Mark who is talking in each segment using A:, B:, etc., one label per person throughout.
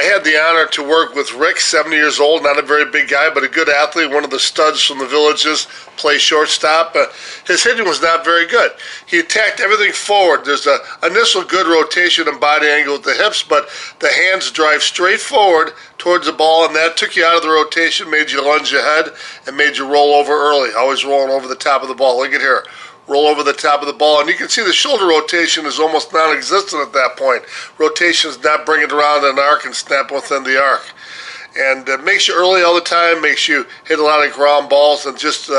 A: I had the honor to work with Rick, 70 years old, not a very big guy, but a good athlete, one of the studs from the Villages, play shortstop. His hitting was not very good. He attacked everything forward. There's an initial good rotation and body angle with the hips, but the hands drive straight forward towards the ball, and that took you out of the rotation, made you lunge ahead, and made you roll over early, always rolling over the top of the ball. Look at here. Roll over the top of the ball, and you can see the shoulder rotation is almost non-existent at that point. Rotation is not bringing it around an arc and snap within the arc. And it makes you early all the time, makes you hit a lot of ground balls, and just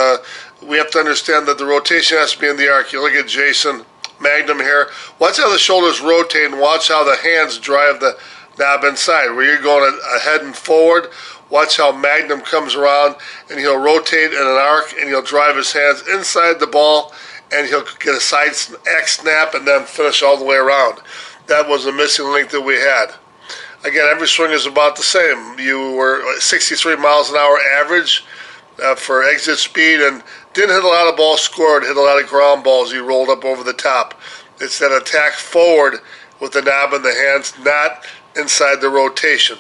A: we have to understand that the rotation has to be in the arc. You look at Jason Magnum here. Watch how the shoulders rotate, and watch how the hands drive the knob inside. Where you're going ahead and forward, watch how Magnum comes around, and he'll rotate in an arc, and he'll drive his hands inside the ball, and he'll get a side X snap and then finish all the way around. That was a missing link that we had. Again, every swing is about the same. You were 63 miles an hour average for exit speed, and didn't hit a lot of balls scored, hit a lot of ground balls. You rolled up over the top. It's that attack forward with the knob in the hands, not inside the rotation.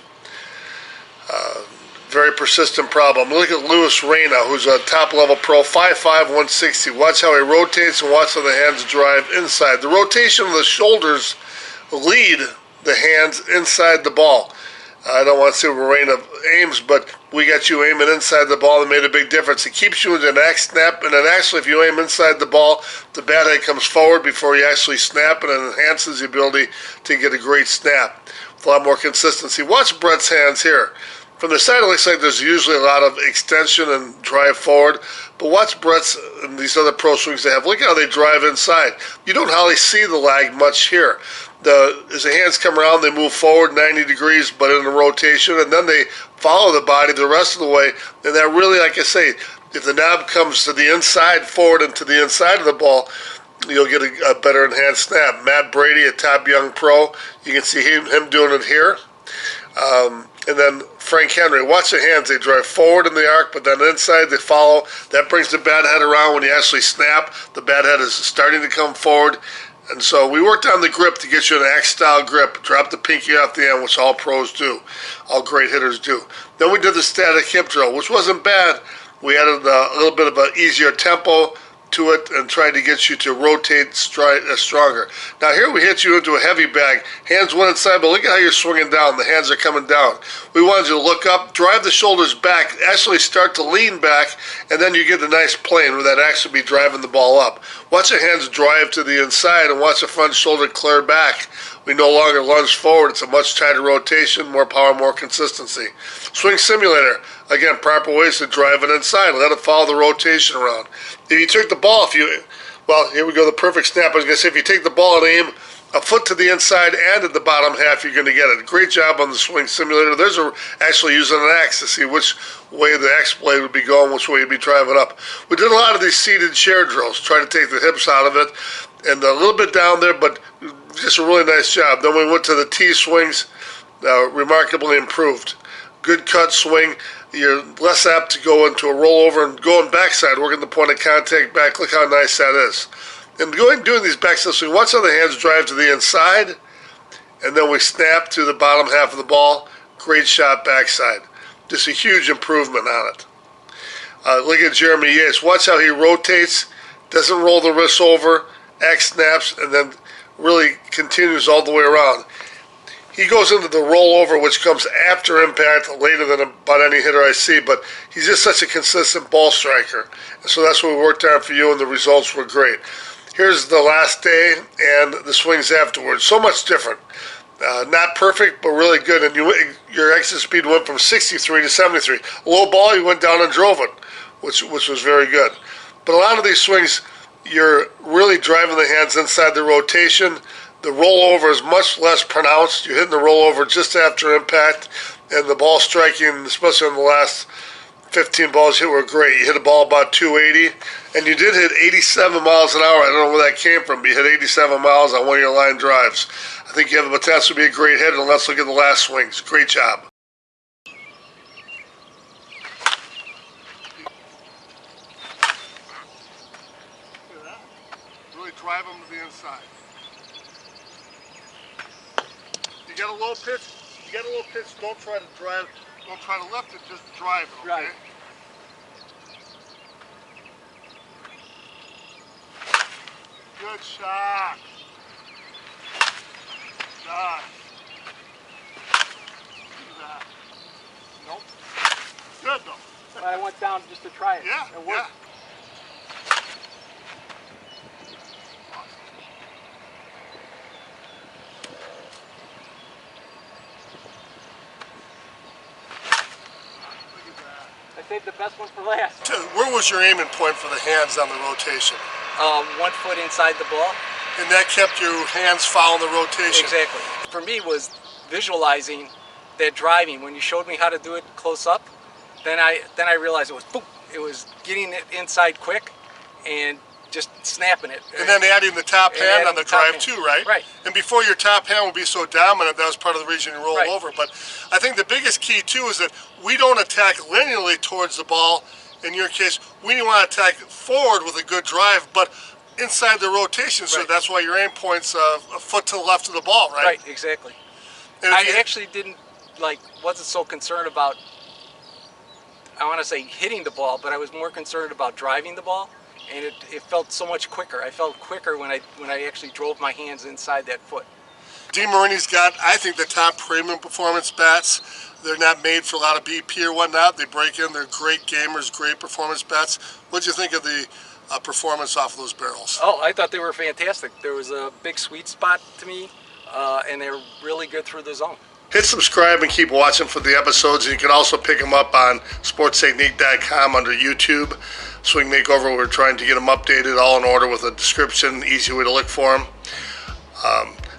A: Very persistent problem. Look at Luis Reyna, who's a top-level pro, 5'5", 160. Watch how he rotates and watch how the hands drive inside. The rotation of the shoulders lead the hands inside the ball. I don't want to say where Reyna aims, but we got you aiming inside the ball and made a big difference. It keeps you in an X snap, and then actually if you aim inside the ball, the bat head comes forward before you actually snap, and it enhances the ability to get a great snap with a lot more consistency. Watch Brett's hands here. From the side, it looks like there's usually a lot of extension and drive forward. But watch Brett's and these other pro swings they have. Look at how they drive inside. You don't hardly see the lag much here. As the hands come around, they move forward 90 degrees, but in a rotation, and then they follow the body the rest of the way. And that really, like I say, if the knob comes to the inside, forward and to the inside of the ball, you'll get a better enhanced snap. Matt Brady, a top young pro, you can see him doing it here. And then Frank Henry, watch the hands. They drive forward in the arc, but then inside they follow. That brings the bat head around. When you actually snap, the bat head is starting to come forward. And so we worked on the grip to get you an X-style grip. Drop the pinky off the end, which all pros do. All great hitters do. Then we did the static hip drill, which wasn't bad. We added a little bit of an easier tempo to it and tried to get you to rotate stronger. Now here we hit you into a heavy bag. Hands went inside, but look at how you're swinging down. The hands are coming down. We wanted you to look up, drive the shoulders back, actually start to lean back, and then you get a nice plane where that actually be driving the ball up. Watch the hands drive to the inside and watch the front shoulder clear back. We no longer lunge forward. It's a much tighter rotation, more power, more consistency. Swing simulator. Again, proper ways to drive it inside. Let it follow the rotation around. If you took the ball, well, here we go, the perfect snap. I was going to say, if you take the ball and aim a foot to the inside and at the bottom half, you're going to get it. Great job on the swing simulator. There's actually using an axe to see which way the axe blade would be going, which way you'd be driving up. We did a lot of these seated chair drills, trying to take the hips out of it, and a little bit down there, but just a really nice job. Then we went to the T swings, remarkably improved. Good cut swing. You're less apt to go into a rollover and going backside, working the point of contact back. Look how nice that is. And doing these backside swings, watch how the hands drive to the inside, and then we snap to the bottom half of the ball. Great shot backside. Just a huge improvement on it. Look at Jeremy Yates. Watch how he rotates, doesn't roll the wrists over, X snaps, and then really continues all the way around. He goes into the rollover, which comes after impact, later than about any hitter I see, but he's just such a consistent ball striker. And so that's what we worked on for you, and the results were great. Here's the last day and the swings afterwards. So much different. Not perfect, but really good. And your exit speed went from 63 to 73. Low ball, you went down and drove it, which was very good. But a lot of these swings, you're really driving the hands inside the rotation. The rollover is much less pronounced. You're hitting the rollover just after impact, and the ball striking, especially in the last 15 balls hit, were great. You hit a ball about 280, and you did hit 87 miles an hour. I don't know where that came from, but you hit 87 miles on one of your line drives. I think you have the potential to be a great hitter, and let's look at the last swings. Great job. Look at that. Really drive them to the inside. You got a low pitch, You get a little pitch, don't try to drive, don't try to lift it, just drive it, okay?
B: Right.
A: Good shot. Good shot. Do that. Nope. Good though.
B: But I went down just to try it.
A: Yeah,
B: It worked.
A: yeah.
B: I saved the best one for last.
A: Where was your aiming point for the hands on the rotation?
B: 1 foot inside the ball.
A: And that kept your hands following the rotation.
B: Exactly. For me was visualizing that driving. When you showed me how to do it close up, then I realized it was boom. It was getting it inside quick and just snapping it.
A: And then adding the top hand on the drive too, right?
B: Right.
A: And before your top hand would be so dominant, that was part of the reason you roll
B: Right.
A: over. But I think the biggest key too is that we don't attack linearly towards the ball. In your case, we want to attack forward with a good drive, but inside the rotation. So
B: Right.
A: that's why your aim point's a foot to the left of the ball, right?
B: Right, exactly.
A: And
B: I actually wasn't so concerned about, I want to say hitting the ball, but I was more concerned about driving the ball, and it felt so much quicker. I felt quicker when I actually drove my hands inside that foot.
A: DeMarini's got, I think, the top premium performance bats. They're not made for a lot of BP or whatnot. They break in. They're great gamers, great performance bats. What'd you think of the performance off of those barrels?
B: Oh, I thought they were fantastic. There was a big sweet spot to me, and they were really good through the zone.
A: Hit subscribe and keep watching for the episodes. And you can also pick them up on sportstechnique.com under YouTube. Swing Makeover, we're trying to get them updated, all in order with a description, easy way to look for them.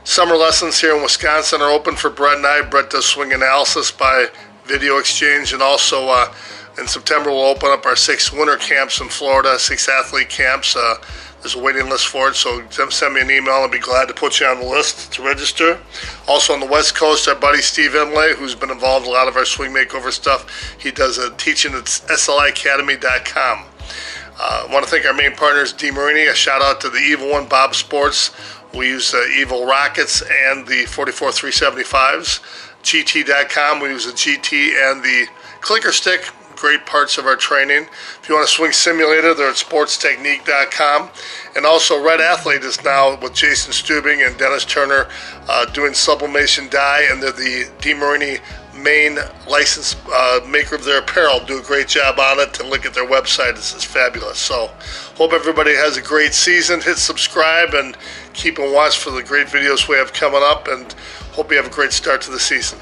A: Summer lessons here in Wisconsin are open for Brett and I. Brett does swing analysis by video exchange, and also in September we'll open up our 6 winter camps in Florida, 6 athlete camps. There's a waiting list for it, so send me an email. I'll be glad to put you on the list to register. Also on the West Coast, our buddy Steve Imlay, who's been involved in a lot of our Swing Makeover stuff. He does a teaching at sliacademy.com. I want to thank our main partners, DeMarini. A shout out to the Evil One Bob Sports. We use Evil Rockets and the 44-375s. GT.com, we use the GT and the clicker stick. Great parts of our training. If you want a swing simulator, they're at sportstechnique.com. And also Red Athlete is now with Jason Stubing and Dennis Turner doing sublimation dye, and they're the DeMarini main license maker of their apparel. Do a great job on it, and look at their website. It's fabulous. So hope everybody has a great season. Hit subscribe and keep and watch for the great videos we have coming up, and hope you have a great start to the season.